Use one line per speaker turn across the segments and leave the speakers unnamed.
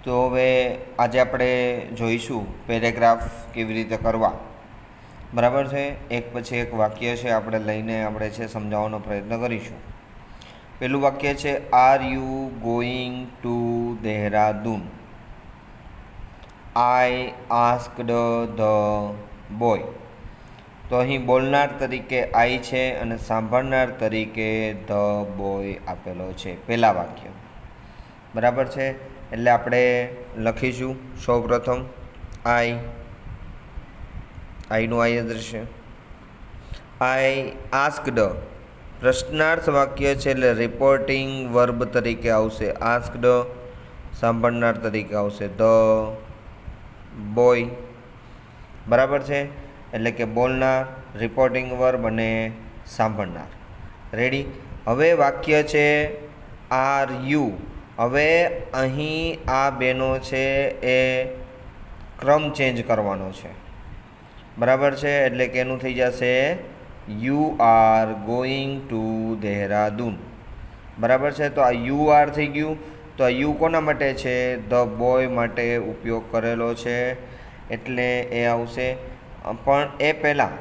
તો હવે આજે આપણે જોઈશું પેરેગ્રાફ કેવી રીતે કરવા. બરાબર છે. એક પછી એક વાક્ય છે આપણે લઈને આપણે છે સમજાવવાનો પ્રયત્ન કરીશું. પહેલું વાક્ય છે, R you going to Dehradun? I asked the boy. તો અહીં બોલનાર તરીકે આઈ છે અને સાંભળનાર તરીકે ધ બોય આપેલો છે. પહેલા વાક્ય બરાબર છે. એટલે આપણે લખીશું સૌપ્રથમ આઈનું આઈ જ રહેશે. આઈ આસ્કડ પ્રશ્નાર્થ વાક્ય છે એટલે રિપોર્ટિંગ વર્બ તરીકે આવશે. આસ્કડ સાંભળનાર તરીકે આવશે ધ બોય. બરાબર છે. એટલે કે બોલનાર, રિપોર્ટિંગ વર્બ અને સાંભળનાર. રેડી. હવે વાક્ય છે આર યુ. હવે અહીં આ બેનો છે એ ક્રમ ચેન્જ કરવાનો છે. બરાબર છે. એટલે કે એનું થઈ જશે you are going to Dehradun. બરાબર છે. તો આ યુ આર થઈ ગયું. તો આ યુ કોના માટે છે? ધ બોય માટે ઉપયોગ કરેલો છે એટલે એ આવશે. પણ એ પહેલાં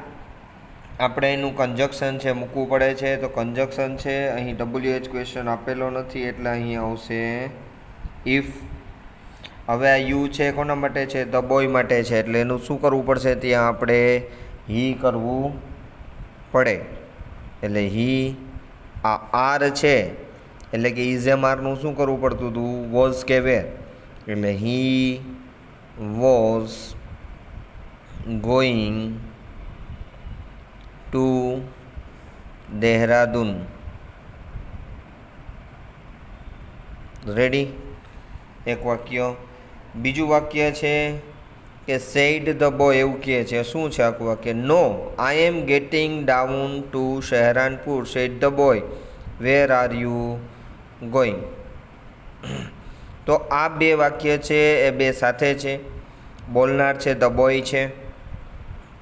આપણે એનું કન્જક્શન છે મૂકવું પડે છે. તો કન્જક્શન છે અહીં WH ક્વેશ્ચન આપેલો નથી એટલે અહીં આવશે ઇફ. હવે આ યુ છે કોના માટે છે? ધ બોય માટે છે એટલે એનું શું કરવું પડશે? ત્યાં આપણે હી કરવું પડે. એટલે હી. આ આર છે એટલે કે ઇઝેમારનું શું કરવું પડતું હતું? વોઝ કે વેર. એટલે he was going to Dehradun. Ready. એક વાક્ય. બીજું વાક્ય છે કે સેડ ધ બોય. એવું કહે છે. શું છે આખું વાક્ય? No, I am getting down to Saharanpur. Said the boy. Where are you going? તો આ બે વાક્ય છે એ બે સાથે છે. બોલનાર છે ધ બોય છે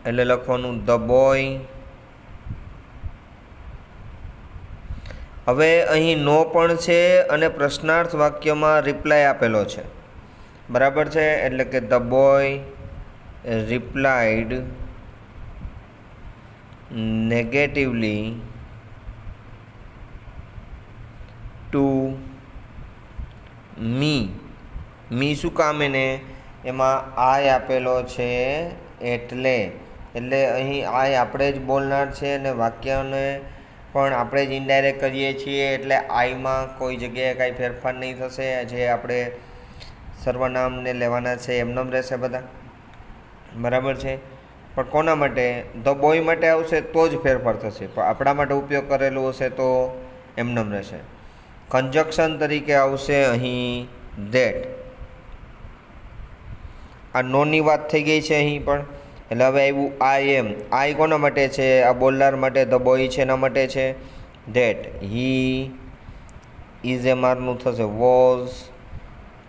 એટલે લખવાનું ધ બોય. હવે અહીં નો પણ છે અને પ્રશ્નાર્થ વાક્યમાં રિપ્લાય આપેલો છે. બરાબર છે. એટલે કે the boy replied negatively to me. Me શું કામ? એને એમાં આઈ આપેલો છે એટલે અહીં આઈ આપણે જ બોલનાર છે અને વાક્યને પણ આપણે જ ઇનડાયરેક્ટ કરીએ છીએ એટલે આઈમાં કોઈ જગ્યાએ કાંઈ ફેરફાર નહીં થશે. જે આપણે સર્વનામને લેવાના છે એમનેમ રહેશે બધા. બરાબર છે. પણ કોના માટે? ધ બોય માટે આવશે તો જ ફેરફાર થશે. પણ આપણા માટે ઉપયોગ કરેલું હશે તો એમનેમ રહેશે. કન્જક્શન તરીકે આવશે અહીં ધેટ. આ નોની વાત થઈ ગઈ છે અહીં પણ. એટલે હવે આવ્યું આઈ એમ. આઈ કોના માટે છે? આ બોલનાર માટે. ધ બોય છે એના માટે છે. ધેટ. હી ઇઝ એમારનું થશે વોઝ.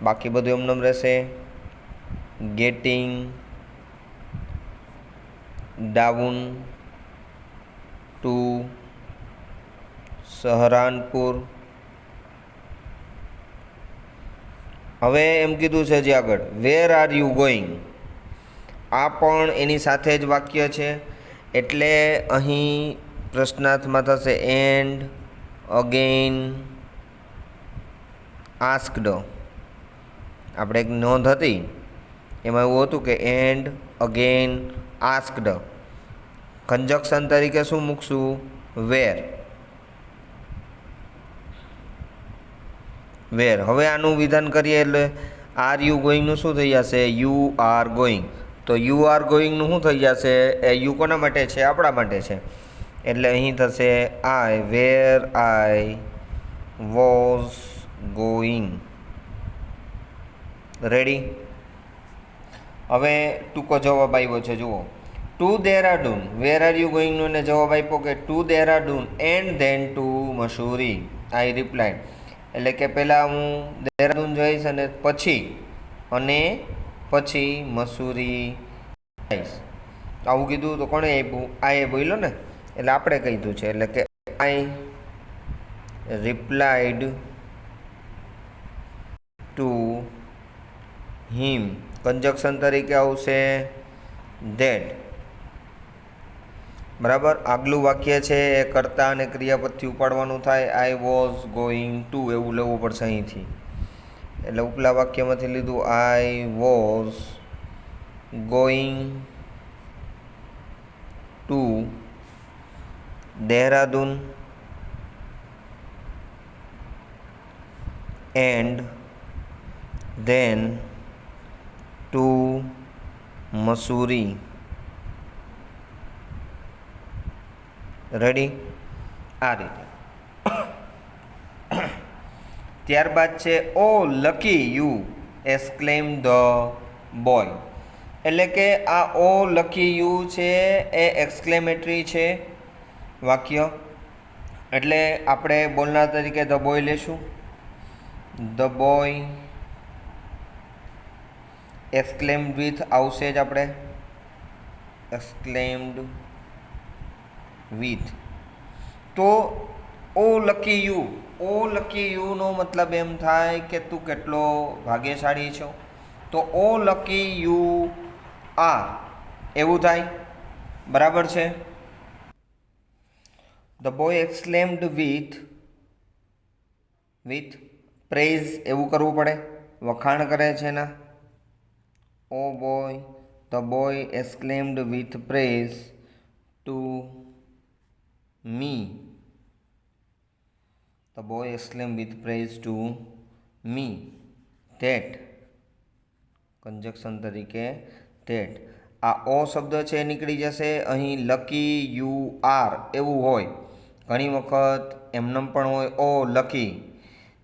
બાકી બધું એમનેમ રહેશે. Getting down to Saharanpur. હવે એમ કીધું છે જે આગળ વેર આર યુ ગોઈંગ. આ પણ એની સાથે જ વાક્ય છે એટલે અહીં પ્રશ્નાર્થમાં થશે એન્ડ અગેઇન આસ્કડ. આપણે એક નોંધ હતી એમાં એવું હતું કે એન્ડ અગેઇન આસ્કડ. કન્જક્શન તરીકે શું મૂકશું? વેર. વેર. હવે આનું વિધાન કરીએ એટલે આર યુ ગોઈંગનું શું થઈ જશે? You are going. તો યુ આર ગોઈંગનું શું થઈ જશે? એ યુ કોના માટે છે? આપણા માટે છે એટલે અહીં થશે I where I was going. Ready. હવે ટૂંકો જવાબ આવ્યો છે જુઓ. To Dehradun. Where are you ગોઈંગનો એને જવાબ આપ્યો કે to Dehradun and then to Mussoorie. I replied. એટલે કે પહેલાં હું દેહરાદૂન જઈશ અને પછી મસૂરી જઈશ. આવું કીધું તો કોણે આપ્યું? આઈએ બોલ્યો ને એટલે આપણે કીધું છે. એટલે કે આઈ રિપ્લાઇડ to હિમ. કંજક્શન તરીકે આવશે ધેટ. બરાબર. આગલું વાક્ય છે એ કર્તા અને ક્રિયાપદથી ઉપાડવાનું થાય. આઈ વોઝ ગોઈંગ ટુ એવું લેવું પડશે અહીંથી. એટલે ઉપલા વાક્યમાંથી લીધું I was going to Dehradun and then to Mussoorie. Ready? આ રીતે. ત્યારબાદ છે oh lucky you exclaim the boy. એટલે કે આ ઓ લકી યુ છે એ એક્સક્લેમેટરી છે વાક્ય. એટલે આપણે બોલનાર તરીકે ધ બોય લેશું. ધ બોય એક્સક્લેમ્ડ વિથ આવશે જ આપણે. Exclaimed with. તો ઓ લકી યુ, ઓ લકી યુનો મતલબ એમ થાય કે તું કેટલો ભાગ્યશાળી છો. તો ઓ લકી યુ આર એવું થાય. બરાબર છે. The boy exclaimed with praise એવું કરવું પડે. વખાણ કરે છે એના. Oh boy, the boy exclaimed with praise to me. The boy exclaimed with praise to me that. Conjunction તરીકે that. આ ઓ શબ્દ છે એ નીકળી જશે. અહીં લકી યુ આર એવું હોય. ઘણી વખત એમનેમ પણ હોય ઓ લકી.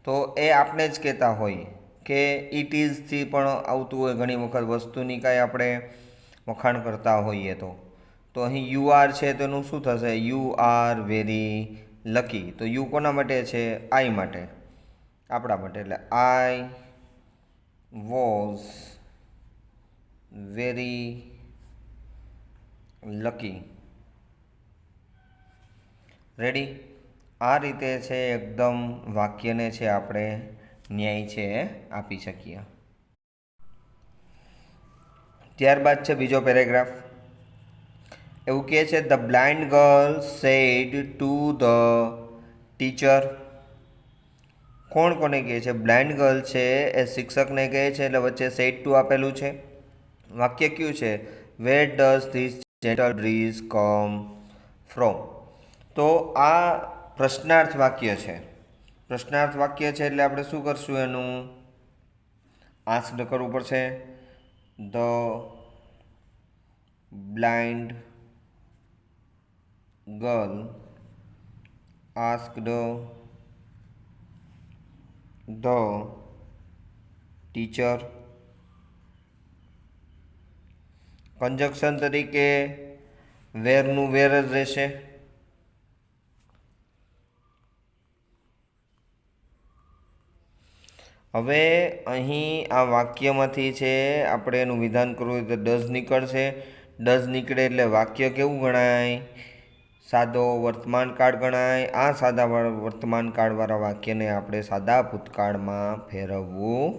તો એ આપણે જ કહેતા હોઈએ કે ઇટ ઇઝથી પણ આવતું હોય ઘણી વખત વસ્તુની કાંઈ આપણે વખાણ કરતા હોઈએ તો અહીં યુ આર છે તો એનું શું થશે? You are very lucky. તો યુ કોના માટે છે? આઈ માટે, આપણા માટે. એટલે I was very lucky. Ready? આ રીતે છે એકદમ વાક્યને છે આપણે ન્યાય છે આપી શકીએ. ત્યારબાદ છે બીજો પેરેગ્રાફ. એવું કહે છે the blind girl said to the teacher. કોણ કોને કહે છે? બ્લાઇન્ડ ગર્લ છે એ શિક્ષકને કહે છે. એટલે વચ્ચે સેડ ટુ આપેલું છે. વાક્ય કયું છે? Where does this gentle breeze come from. તો આ પ્રશ્નાર્થ વાક્ય છે. પ્રશ્નાર્થ વાક્ય છે એટલે આપણે શું કરશું? એનું આસ્ક્ડ કરવું પડશે. The blind girl asked the teacher. Conjunction તરીકે વેરનું વેર જ રહેશે. હવે અહીં આ વાક્યમાંથી છે આપણે એનું વિધાન કરવું હોય તો ડઝ નીકળશે. ડઝ નીકળે એટલે વાક્ય કેવું ગણાય? સાદો વર્તમાન કાળ ગણાય. આ સાદા વર્તમાન કાળવાળા વાક્યને આપણે સાદા ભૂતકાળમાં ફેરવવું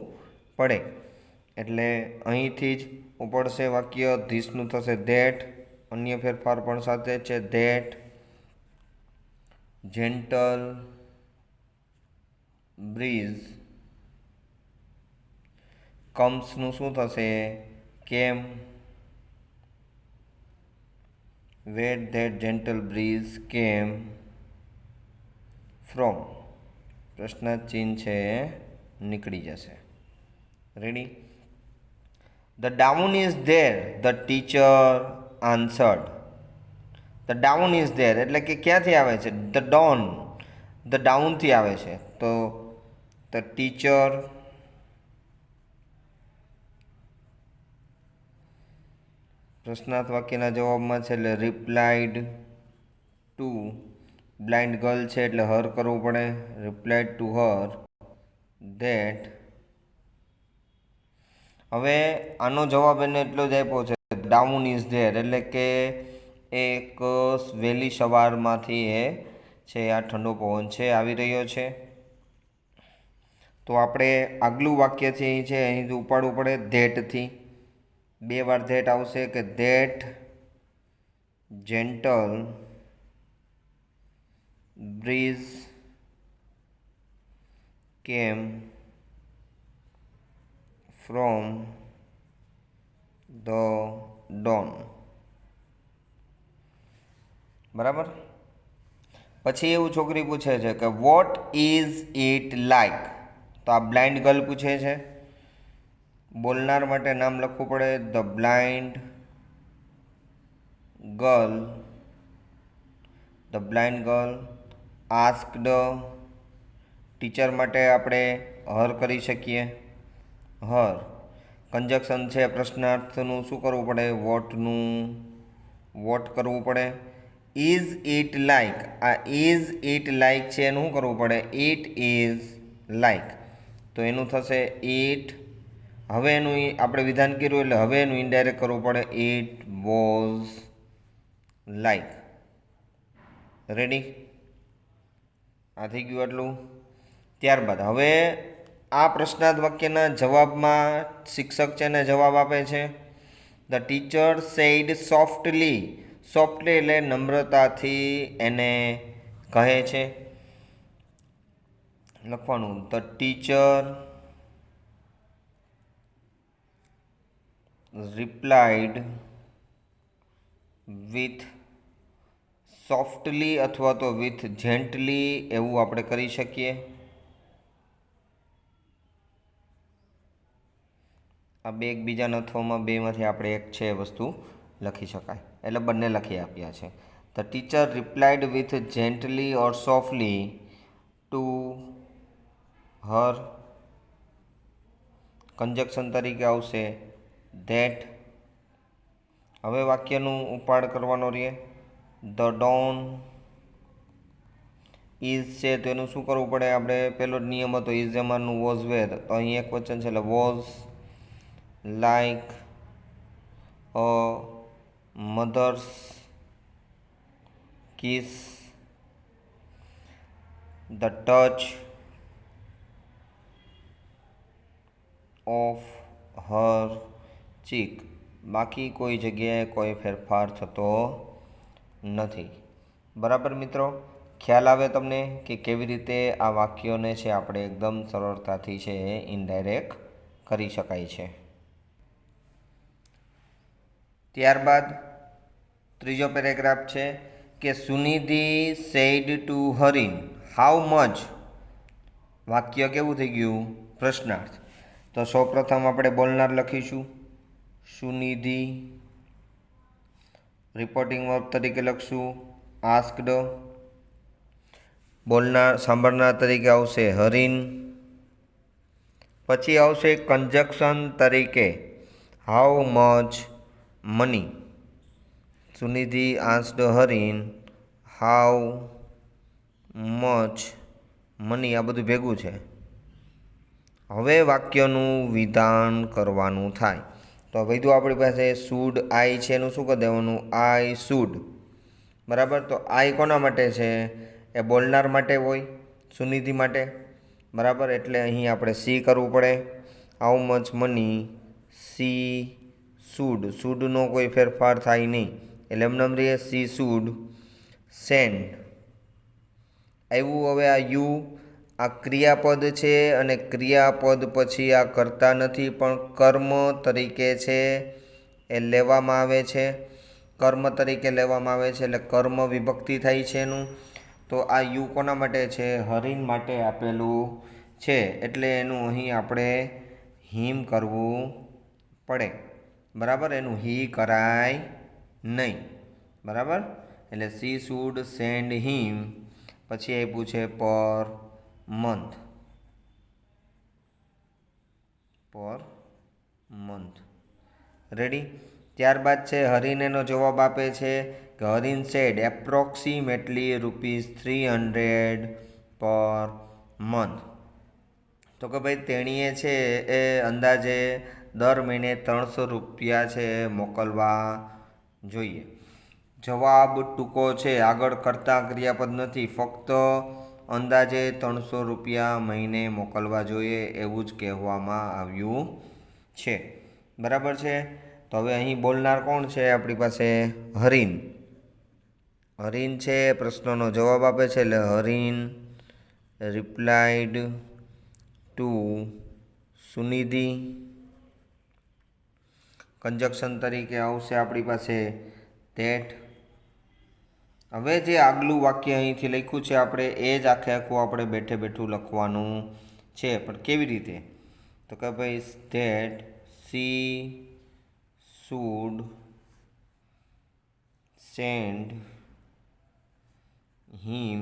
પડે. એટલે અહીંથી જ ઉપડશે વાક્ય. ધીસનું થશે ધેટ. અન્ય ફેરફાર પણ સાથે છે. ધેટ જેન્ટલ બ્રીઝ કમ્સનું શું થશે? કેમ. where that gentle breeze came from. પ્રશ્નાર્થ ચિહ્ન છે નીકળી જશે. Ready? The down is there, the teacher answered. The down is there એટલે કે ક્યાંથી આવે છે? The down. The down થી આવે છે. તો the teacher પ્રશ્નાર્થ વાક્યના જવાબમાં છે એટલે રિપ્લાઇડ ટુ. બ્લાઇન્ડ ગર્લ છે એટલે હર કરવું પડે. Replied to her that. હવે આનો જવાબ એને એટલો જ આપ્યો છે ડાઉન ઇઝ ધેર એટલે કે એક વહેલી સવારમાંથી એ છે આ ઠંડો પવન છે આવી રહ્યો છે. તો આપણે આગલું વાક્ય છે એ છે અહીંથી ઉપાડવું પડે ધેટથી. 2 વાર ધેટ આવશે કે that gentle breeze came from the Don. બરાબર. પછી એવું છોકરી પૂછે છે કે વોટ ઇઝ ઇટ લાઈક. તો આ બ્લાઇન્ડ ગર્લ પૂછે છે. બોલનાર માટે નામ લખવું પડે the blind girl. The blind girl asked. Teacher માટે આપણે હર કરી શકીએ હર. કંજક્શન છે પ્રશ્નાર્થનું શું કરવું પડે વોટનું વોટ કરવું પડે. Is it like. આ ઇઝ ઇટ લાઈક છે એનું શું કરવું પડે ઇટ ઇઝ લાઈક. તો એનું થશે ઇટ. હવે એનું આપણે વિધાન કર્યું એટલે હવે એનું ઇનડાયરેક્ટ કરવું પડે ઇટ વોઝ લાઈક. રેડી. આ થઈ ગયું આટલું. ત્યારબાદ હવે આ પ્રશ્નાર્થ વાક્યના જવાબમાં શિક્ષક છે ને જવાબ આપે છે the teacher said softly. Softly એટલે નમ્રતાથી એને કહે છે. લખવાનું the teacher replied with softly અથવા તો વિથ જેન્ટલી એવું આપણે કરી શકીએ. આ બે એકબીજાના અથવામાં બેમાંથી આપણે એક છે વસ્તુ લખી શકાય એટલે બંને લખી આપ્યા છે. The teacher replied with gently or softly to her. Conjunction તરીકે આવશે ધેટ. હવે વાક્યનું ઉપાડ કરવાનો રહે ધ ડોન ઇઝ છે તો એનું શું કરવું પડે આપણે પહેલો જ નિયમ હતો ઇઝ જમાનું વોઝ વેર. તો અહીં એક વચન છે એટલે was like a mother's kiss. The touch of her cheek. બાકી કોઈ જગ્યાએ કોઈ ફેરફાર થતો નથી. બરાબર મિત્રો. ખ્યાલ આવે તમને કે કેવી રીતે આ વાક્યોને છે આપણે એકદમ સરળતાથી છે ઇનડાયરેક્ટ કરી શકાય છે. ત્યારબાદ ત્રીજો પેરેગ્રાફ છે કે Sunidhi said to Harin how much. વાક્ય કેવું થઈ ગયું પ્રશ્નાર્થ. તો સૌપ્રથમ આપણે બોલનાર લખીશું સુનિધિ. રિપોર્ટિંગ વર્બ તરીકે લખશું આસ્કડ. બોલનાર સાંભળનાર તરીકે આવશે હરિન. પછી આવશે કંજક્શન તરીકે how much money. Sunidhi asked Harin how much money. આ બધું ભેગું છે. હવે વાક્યનું વિધાન કરવાનું થાય. તો વધુ આપણી પાસે શુડ આઈ છે એનું શું કરી દેવાનું આઈ શુડ. બરાબર. તો આઈ કોના માટે છે એ બોલનાર માટે હોય સુનિધિ માટે. બરાબર. એટલે અહીં આપણે સી કરવું પડે. How much money she should. શુડનો કોઈ ફેરફાર થાય નહીં એટલે એમનેમ રહીએ સી શુડ સેન્ડ. આવ્યું હવે આ યુ. આ ક્રિયાપદ છે અને ક્રિયાપદ પછી આ કરતા નથી પણ કર્મ તરીકે છે એ લેવામાં આવે છે. કર્મ તરીકે લેવામાં આવે છે એટલે કર્મ વિભક્તિ થાય છે એનું. તો આ યુ કોના માટે છે હરિન માટે આપેલું છે એટલે એનું અહીં આપણે હિમ કરવું પડે. બરાબર. એનું હી કરાય નહીં. બરાબર. એટલે સી શુડ સેન્ડ હિમ. પછી આપ્યું છે per month. Per month. Ready. ત્યારબાદ છે હરિન એનો જવાબ આપે છે કે Harin sad approximately ₹300 per month. તો કે ભાઈ તેણીએ છે એ અંદાજે દર મહિને ₹300 છે મોકલવા જોઈએ. જવાબ ટૂંકો છે. આગળ કરતા ક્રિયાપદ નથી. ફક્ત અંદાજે 300 રૂપિયા મહિને મોકલવા જોઈએ એવું જ કહેવામાં આવ્યું છે. બરાબર છે. તો હવે અહીં બોલનાર કોણ છે? આપણી પાસે હરીન. હરીન છે પ્રશ્નનો જવાબ આપે છે, એટલે Harin replied two Sunidhi. Conjunction તરીકે આવશે આપણી પાસે ધેટ. હવે જે આગલું વાક્ય અહીંથી લખ્યું છે આપણે એ જ આખું આપણે બેઠે બેઠું લખવાનું છે. પણ કેવી રીતે? તો કે ભાઈ ધેટ સી શુડ સેન્ડ હિમ,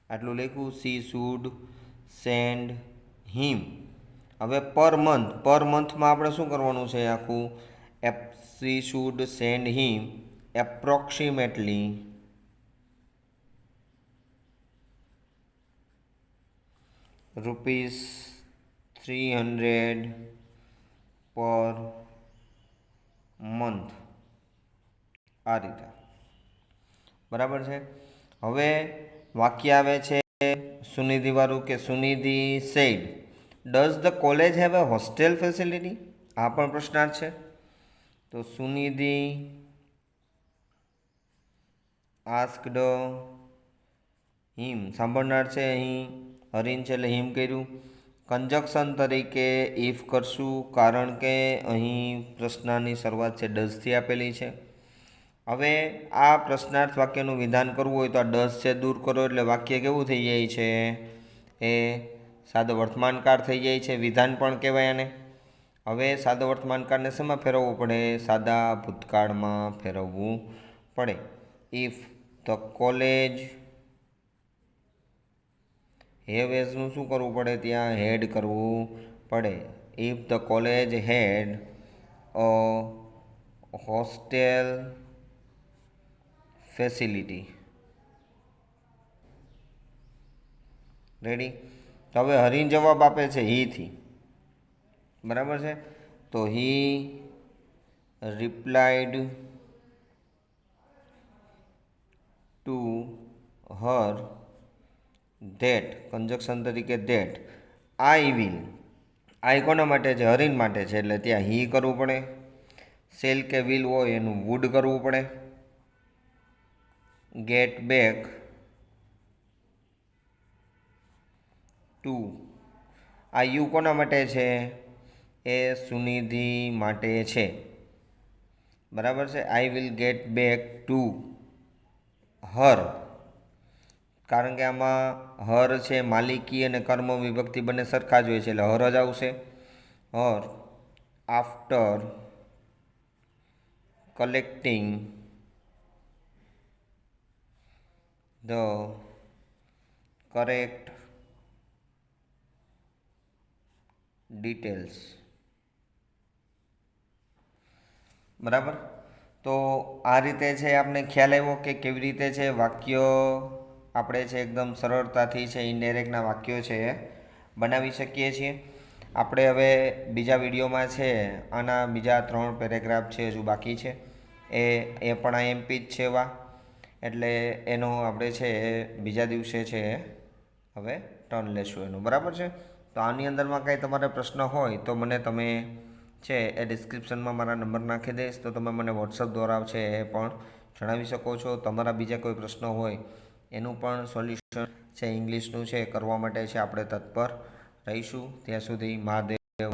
આટલું લખ્યું, સી શુડ સેન્ડ હિમ. હવે પર મંથમાં આપણે શું કરવાનું છે? આખું C should send him approximately ₹300 per month. આ રીતે. બરાબર છે. હવે વાક્ય આવે છે સુનિધિવાળું કે Sunidhi said does the college have a hostel facility? આ પણ પ્રશ્નાર્થ છે. તો સુનિધિ આસ્કડ હિમ, સાંભળનાર છે અહીં હરીન છે એટલે હિમ કર્યું. કંજક્શન તરીકે ઇફ કરશું, કારણ કે અહીં પ્રશ્નની શરૂઆત છે ડઝથી આપેલી છે. હવે આ પ્રશ્નાર્થ વાક્યનું વિધાન કરવું હોય તો આ ડઝ છે દૂર કરો એટલે વાક્ય કેવું થઈ જાય છે? એ સાદો વર્તમાનકાળ થઈ જાય છે. વિધાન પણ કહેવાય આને. હવે સાદો વર્તમાનકાળને શેમાં ફેરવવું પડે? સાદા ભૂતકાળમાં ફેરવવું પડે. ઇફ ધ કોલેજ હેવ એઝનું શું કરવું પડે? ત્યાં હેડ કરવું પડે. If the college had a hostel facility. Ready? તો હવે હરીન જવાબ આપે છે હીથી. બરાબર છે. તો હી replied to her that, conjunction તરીકે ધેટ આઈ વિલ. આઈ કોના માટે છે? હરીન માટે છે એટલે ત્યાં હી કરવું પડે. સેલ કે વિલ હોય એનું વુડ કરવું પડે. ગેટ બેક ટુ, આ યુ કોના માટે છે? એ સુનિધિ માટે છે. બરાબર છે. I will get back to her, કારણ કે આમાં હર છે માલિકી અને કર્મ વિભક્તિ બંને સરખા જ હોય છે એટલે હર જ આવશે. Her after collecting the correct details. બરાબર. તો આ રીતે છે આપણે ખ્યાલ આવ્યો કે કેવી રીતે છે વાક્ય આપણે છે એકદમ સરળતાથી છે ઇનડાયરેક્ટના વાક્યો છે બનાવી શકીએ છીએ. આપણે હવે બીજા વિડીયોમાં છે આના બીજા 3 પેરેગ્રાફ છે હજુ બાકી છે. એ પણ આઈએમપી જ છે એવા, એટલે એનો આપણે છે બીજા દિવસે છે હવે ટર્ન લેશું એનું. બરાબર છે. તો આની અંદરમાં કાંઈ તમારે પ્રશ્ન હોય તો મને તમે છે એ ડિસ્ક્રિપ્શનમાં મારા નંબર નાખી દઈશ, તો તમે મને વોટ્સઅપ દ્વારા છે એ પણ જણાવી શકો છો. તમારા બીજા કોઈ પ્રશ્ન હોય એનું પણ સોલ્યુશન છે ઇંગ્લિશનું છે કરવા માટે છે આપણે તત્પર રહીશું. ત્યાં સુધી મહાદેવ.